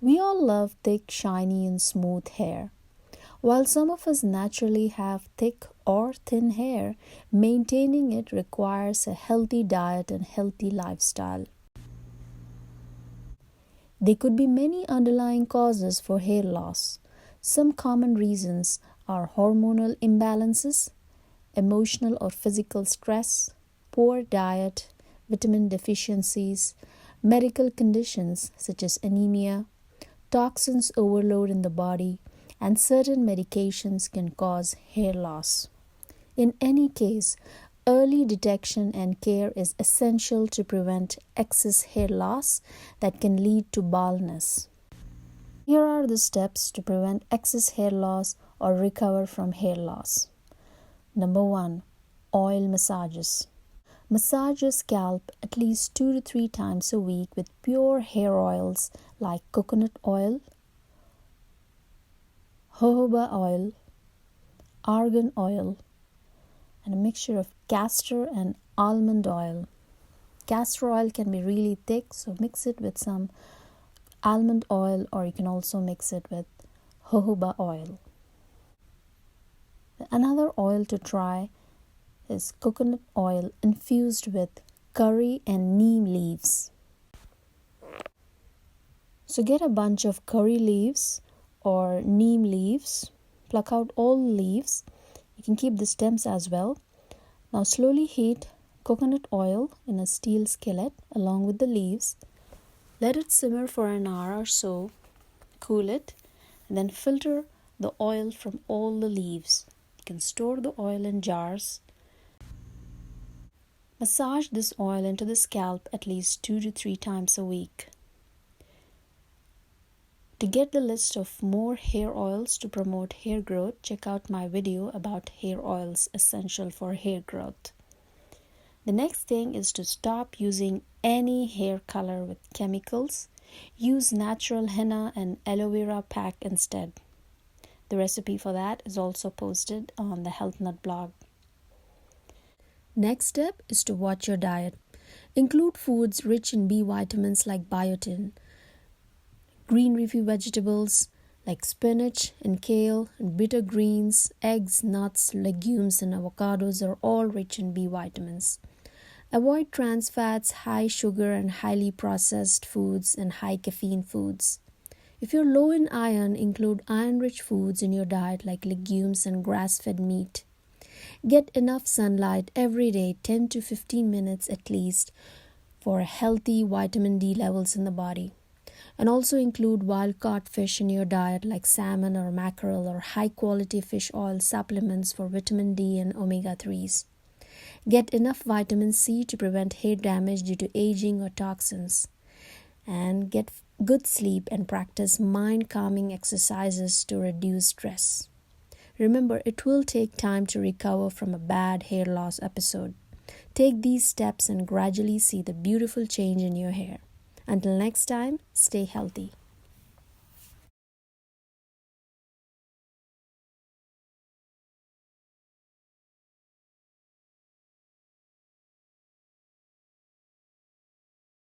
We all love thick, shiny, and smooth hair. While some of us naturally have thick or thin hair, maintaining it requires a healthy diet and healthy lifestyle. There could be many underlying causes for hair loss. Some common reasons are hormonal imbalances, emotional or physical stress, poor diet, vitamin deficiencies, medical conditions such as anemia, toxins overload in the body, and certain medications can cause hair loss. In any case, early detection and care is essential to prevent excess hair loss that can lead to baldness. Here are the steps to prevent excess hair loss or recover from hair loss. Number 1. Oil massages. Massage your scalp at least 2 to 3 times a week with pure hair oils like coconut oil, jojoba oil, argan oil, and a mixture of castor and almond oil. Castor oil can be really thick, so mix it with some almond oil, or you can also mix it with jojoba oil. Another oil to try is coconut oil infused with curry and neem leaves. So get a bunch of curry leaves or neem leaves, pluck out all the leaves. You can keep the stems as well. Now slowly heat coconut oil in a steel skillet along with the leaves. Let it simmer for an hour or so, cool it, and then filter the oil from all the leaves. You can store the oil in jars. Massage this oil into the scalp at least 2 to 3 times a week. To get the list of more hair oils to promote hair growth, check out my video about hair oils essential for hair growth. The next thing is to stop using any hair color with chemicals. Use natural henna and aloe vera pack instead. The recipe for that is also posted on the Health Nut blog. Next step is to watch your diet. Include foods rich in B vitamins like biotin. Green leafy vegetables like spinach and kale and bitter greens, eggs, nuts, legumes, and avocados are all rich in B vitamins. Avoid trans fats, high sugar, and highly processed foods and high caffeine foods. If you're low in iron, include iron-rich foods in your diet like legumes and grass-fed meat. Get enough sunlight every day, 10 to 15 minutes at least, for healthy vitamin D levels in the body. And also include wild-caught fish in your diet like salmon or mackerel, or high-quality fish oil supplements for vitamin D and omega-3s. Get enough vitamin C to prevent hair damage due to aging or toxins. And get good sleep and practice mind-calming exercises to reduce stress. Remember, it will take time to recover from a bad hair loss episode. Take these steps and gradually see the beautiful change in your hair. Until next time, stay healthy.